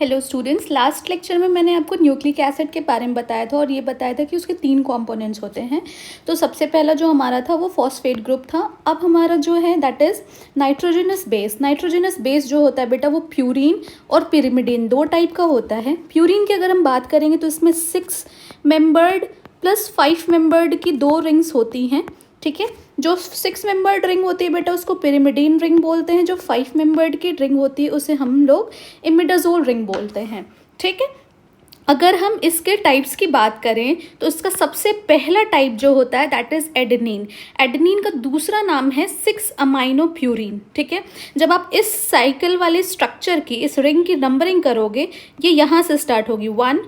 Hello students, last lecture में मैंने आपको न्यूक्लिक एसिड के बारे में बताया था और ये बताया था कि उसके 3 कंपोनेंट्स होते हैं। तो सबसे पहला जो हमारा था वो फॉस्फेट ग्रुप था। अब हमारा जो है that is nitrogenous base. Nitrogenous base जो होता है बेटा वो प्यूरिन और पिरिमिडिन 2 टाइप का होता है। प्यूरिन की अगर हम बात करेंगे तो इसमें 6 मेंबर्ड प्लस 5 मेंबर्ड की 2 रिंग्स होती हैं। ठीक है, जो 6 मेंबर्ड रिंग होती है बेटा उसको पिरिमिडीन रिंग बोलते हैं। जो 5 मेंबर्ड की रिंग होती है उसे हम लोग इमिडाजोल रिंग बोलते हैं। ठीक है, अगर हम इसके टाइप्स की बात करें तो इसका सबसे पहला टाइप जो होता है दैट इज एडेनिन। एडेनिन का दूसरा नाम है 6 अमाइनो प्यूरिन। ठीक है, जब आप इस साइकिल वाले स्ट्रक्चर की इस रिंग की नंबरिंग करोगे ये यहाँ से स्टार्ट होगी 1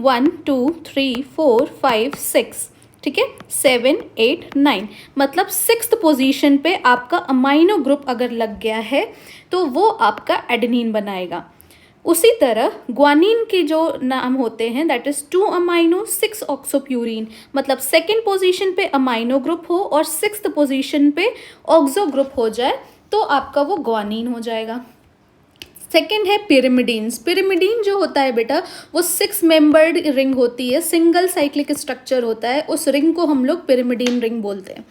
1 2 3 4 5 6। ठीक है, 7 8 9 मतलब 6th पोजीशन पे आपका अमाइनो ग्रुप अगर लग गया है तो वो आपका एडेनिन बनाएगा। उसी तरह ग्वानिन के जो नाम होते हैं दैट इज 2 अमाइनो 6 ऑक्सोप्यूरिन मतलब 2nd पोजीशन पे अमाइनो ग्रुप हो और 6th पोजीशन पे ऑक्सो ग्रुप हो जाए तो आपका वो ग्वानिन हो जाएगा। सेकेंड है पिरिमिडीन्स। पिरिमिडीन जो होता है बेटा वो 6 मेंबर्ड रिंग होती है, सिंगल साइक्लिक स्ट्रक्चर होता है, उस रिंग को हम लोग पिरिमिडीन रिंग बोलते हैं।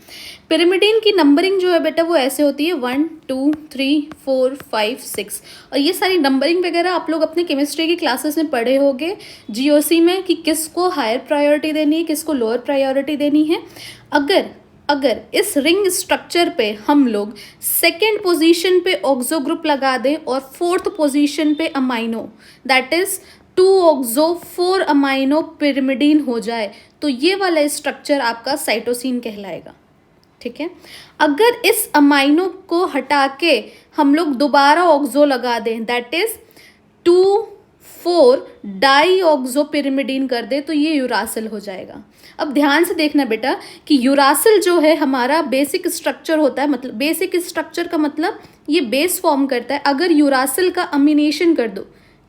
पिरिमिडीन की नंबरिंग जो है बेटा वो ऐसे होती है 1 2 3 4 5 6 और ये सारी नंबरिंग वगैरह आप लोग अपने केमिस्ट्री की क्लासेस में पढ़े होंगे जीओसी में कि किसको हायर प्रायोरिटी देनी है किसको लोअर प्रायोरिटी देनी है। अगर इस रिंग स्ट्रक्चर पे हम लोग 2nd पोजीशन पे ऑक्सो ग्रुप लगा दें और 4th पोजीशन पे amino that is 2 oxo 4 amino pyrimidine हो जाए तो ये वाला स्ट्रक्चर आपका साइटोसिन कहलाएगा। ठीक है, अगर इस अमाइनो को हटा के हम लोग दोबारा ऑक्सो लगा दें that is 2 4 di oxo pyrimidine कर दे तो ये यूरासिल हो जाएगा। अब ध्यान से देखना बेटा कि यूरासिल जो है हमारा बेसिक स्ट्रक्चर होता है, मतलब बेसिक स्ट्रक्चर का मतलब ये बेस फॉर्म करता है। अगर यूरासिल का अमीनेशन कर दो,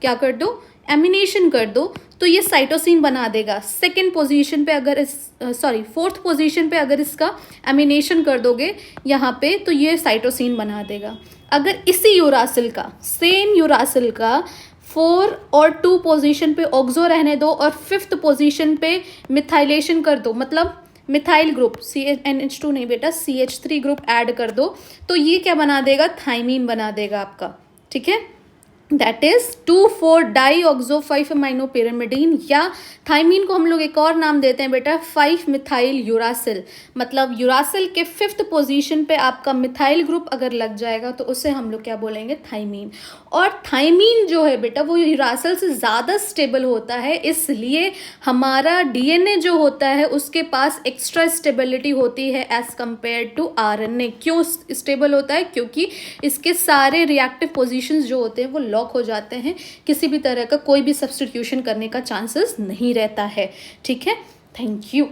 क्या कर दो, एमिनेशन कर दो तो ये साइटोसिन बना देगा। 2nd पोजीशन पे अगर 4th पोजीशन पे अगर इसका एमिनेशन कर दोगे यहाँ पे तो ये साइटोसिन बना देगा। अगर इसी यूरासिल का सेम यूरासिल का 4 और 2 पोजीशन पे ऑक्सो रहने दो और 5th पोजीशन पे मिथाइलेशन कर दो, मतलब मिथाइल ग्रुप NH2 नहीं बेटा CH3 ग्रुप ऐड कर दो तो ये क्या बना देगा, थाइमीन बना देगा आपका। ठीक है, that is 2,4 di oxo 5 amino pyrimidine या थाइमीन को हम लोग एक और नाम देते हैं बेटा 5 मिथाइल यूरासिल। मतलब यूरासिल के 5th पोजीशन पे आपका मिथाइल ग्रुप अगर लग जाएगा तो उसे हम लोग क्या बोलेंगे, थाइमीन। और थाइमीन जो है बेटा वो यूरासिल से ज़्यादा स्टेबल होता है, इसलिए हमारा DNA जो होता है उसके पास एक्स्ट्रा स्टेबिलिटी होती है एज कम्पेयर टू RNA। क्यों स्टेबल होता है, क्योंकि इसके सारे रिएक्टिव पोजीशंस जो होते हैं वो लॉक हो जाते हैं, किसी भी तरह का कोई भी सब्स्टिट्यूशन करने का चांसेस नहीं रहता है। ठीक है, थैंक यू।